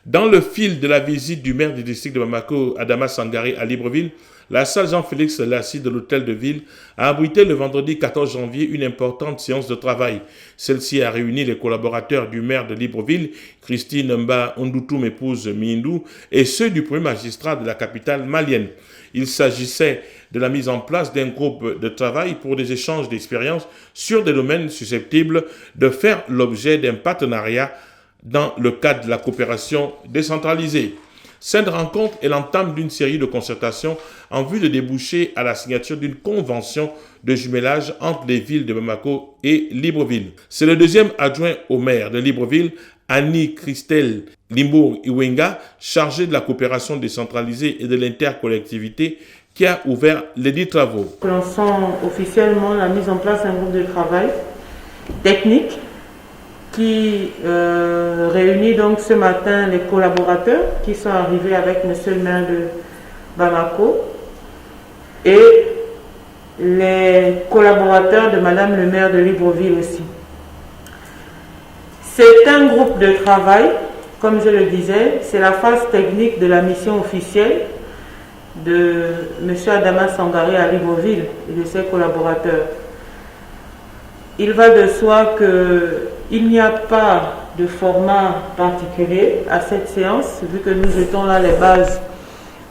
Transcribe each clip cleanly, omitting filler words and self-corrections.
Dans le fil de la visite du maire du district de Bamako, Adama Sangaré, à Libreville, la salle Jean-Félix Lassie de l'hôtel de ville a abrité le vendredi 14 janvier une importante séance de travail. Celle-ci a réuni les collaborateurs du maire de Libreville, Christine Mba Ondoutoum, épouse Mindou, et ceux du premier magistrat de la capitale malienne. Il s'agissait de la mise en place d'un groupe de travail pour des échanges d'expériences sur des domaines susceptibles de faire l'objet d'un partenariat dans le cadre de la coopération décentralisée. Cette rencontre est l'entame d'une série de concertations en vue de déboucher à la signature d'une convention de jumelage entre les villes de Bamako et Libreville. C'est le deuxième adjoint au maire de Libreville, Annie Christelle Limbourg Iwenga, chargée de la coopération décentralisée et de l'intercollectivité, qui a ouvert les 10 travaux. Nous lançons officiellement la mise en place d'un groupe de travail technique qui réunit donc ce matin les collaborateurs qui sont arrivés avec monsieur le maire de Bamako et les collaborateurs de madame le maire de Libreville aussi. C'est un groupe de travail, comme je le disais, c'est la phase technique de la mission officielle de monsieur Adama Sangaré à Libreville et de ses collaborateurs. Il va de soi qu'il n'y a pas de format particulier à cette séance, vu que nous jetons là les bases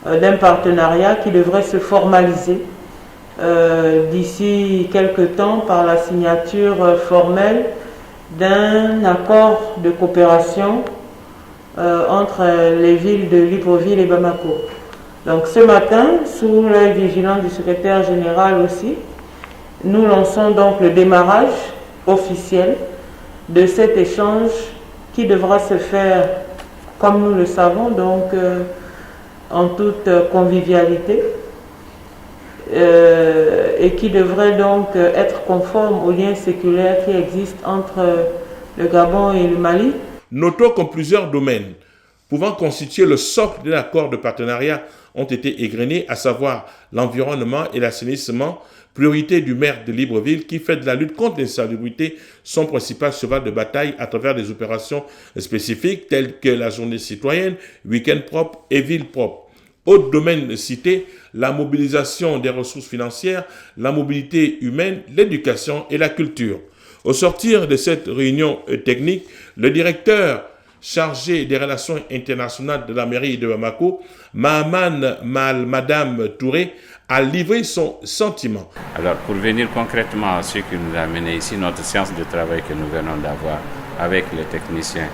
d'un partenariat qui devrait se formaliser d'ici quelques temps par la signature formelle d'un accord de coopération entre les villes de Libreville et Bamako. Donc ce matin, sous l'œil vigilant du secrétaire général aussi, nous lançons donc le démarrage officiel de cet échange qui devra se faire, comme nous le savons, donc en toute convivialité et qui devrait donc être conforme aux liens séculaires qui existent entre le Gabon et le Mali. Notons que plusieurs domaines pouvant constituer le socle d'un accord de partenariat ont été égrenés, à savoir l'environnement et l'assainissement, priorité du maire de Libreville qui fait de la lutte contre l'insalubrité son principal cheval de bataille à travers des opérations spécifiques telles que la journée citoyenne, week-end propre et ville propre. Autres domaines cités, la mobilisation des ressources financières, la mobilité humaine, l'éducation et la culture. Au sortir de cette réunion technique, le directeur chargé des relations internationales de la mairie de Bamako, Mahaman Madame Touré, a livré son sentiment. Alors, pour venir concrètement à ce qui nous a amené ici, notre séance de travail que nous venons d'avoir avec les techniciens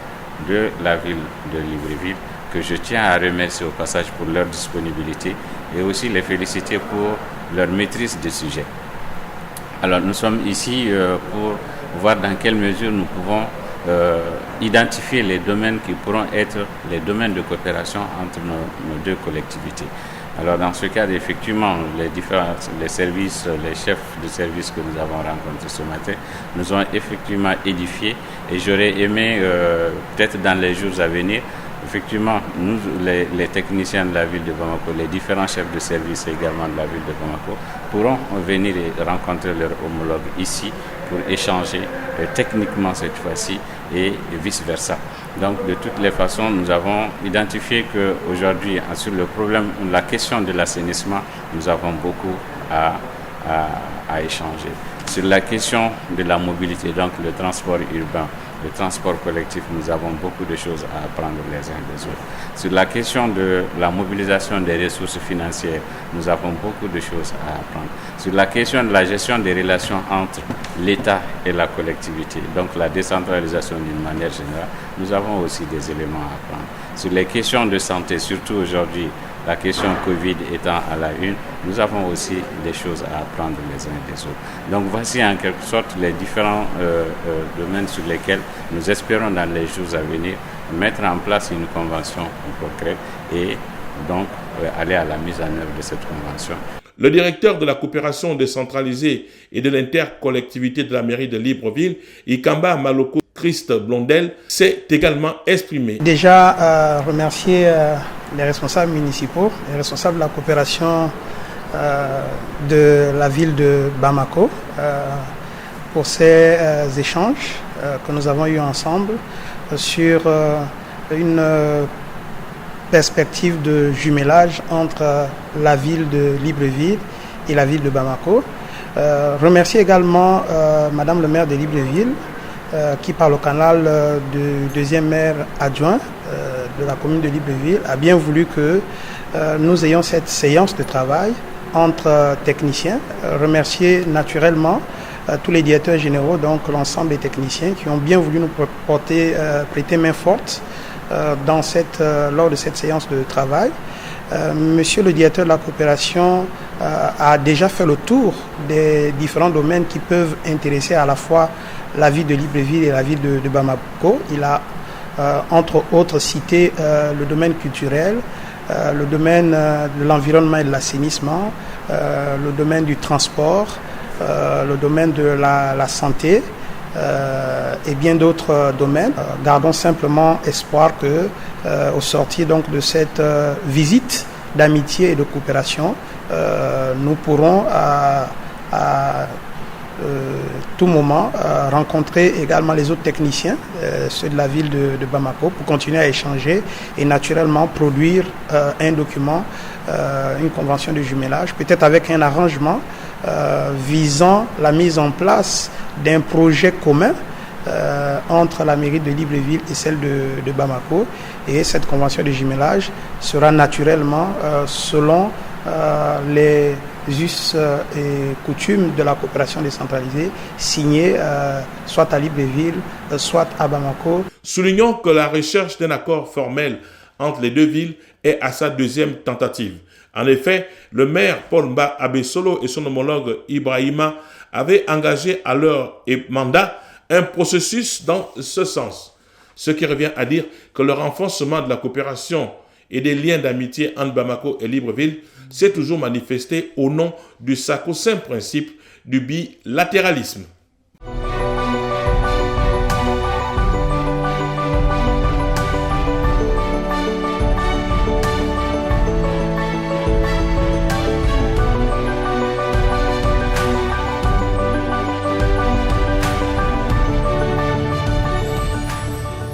de la ville de Libreville, que je tiens à remercier au passage pour leur disponibilité et aussi les féliciter pour leur maîtrise du sujet. Alors, nous sommes ici pour voir dans quelle mesure nous pouvons identifier les domaines qui pourront être les domaines de coopération entre nos deux collectivités. Alors dans ce cadre, effectivement, les services, les chefs de service que nous avons rencontrés ce matin nous ont effectivement édifiés et j'aurais aimé, peut-être dans les jours à venir, effectivement, nous, les techniciens de la ville de Bamako, les différents chefs de service également de la ville de Bamako, pourront venir et rencontrer leurs homologues ici pour échanger techniquement cette fois-ci et vice-versa. Donc, de toutes les façons, nous avons identifié qu'aujourd'hui, sur le problème, la question de l'assainissement, nous avons beaucoup à échanger. Sur la question de la mobilité, donc le transport urbain, le transport collectif, nous avons beaucoup de choses à apprendre les uns des autres. Sur la question de la mobilisation des ressources financières, nous avons beaucoup de choses à apprendre. Sur la question de la gestion des relations entre l'État et la collectivité, donc la décentralisation d'une manière générale, nous avons aussi des éléments à apprendre. Sur les questions de santé, surtout aujourd'hui, la question Covid étant à la une, nous avons aussi des choses à apprendre les uns des autres. Donc voici en quelque sorte les différents domaines sur lesquels nous espérons dans les jours à venir mettre en place une convention concrète et donc aller à la mise en œuvre de cette convention. Le directeur de la coopération décentralisée et de l'intercollectivité de la mairie de Libreville, Ikamba Maloko Christ Blondel, s'est également exprimé. Déjà, remercier les responsables municipaux, les responsables de la coopération de la ville de Bamako pour ces échanges que nous avons eus ensemble sur une perspective de jumelage entre la ville de Libreville et la ville de Bamako. Remercier également Madame le maire de Libreville, qui par le canal du deuxième maire adjoint de la commune de Libreville a bien voulu que nous ayons cette séance de travail entre techniciens. Remercier naturellement tous les directeurs généraux, donc l'ensemble des techniciens qui ont bien voulu nous prêter main forte lors de cette séance de travail. Monsieur le directeur de la coopération a déjà fait le tour des différents domaines qui peuvent intéresser à la fois la ville de Libreville et la ville de Bamako. Il a entre autres cité le domaine culturel, le domaine de l'environnement et de l'assainissement, le domaine du transport, le domaine de la santé et bien d'autres domaines. Gardons simplement espoir que au sortir donc de cette visite d'amitié et de coopération, nous pourrons à tout moment rencontrer également les autres techniciens, ceux de la ville de Bamako, pour continuer à échanger et naturellement produire un document, une convention de jumelage, peut-être avec un arrangement visant la mise en place d'un projet commun entre la mairie de Libreville et celle de Bamako. Et cette convention de jumelage sera naturellement selon les us et coutumes de la coopération décentralisée, signée soit à Libreville, soit à Bamako. Soulignons que la recherche d'un accord formel entre les deux villes est à sa deuxième tentative. En effet, le maire Paul Mba Abesolo et son homologue Ibrahima avaient engagé à leur mandat un processus dans ce sens. Ce qui revient à dire que le renforcement de la coopération et des liens d'amitié entre Bamako et Libreville s'est toujours manifesté au nom du sacro-saint principe du bilatéralisme.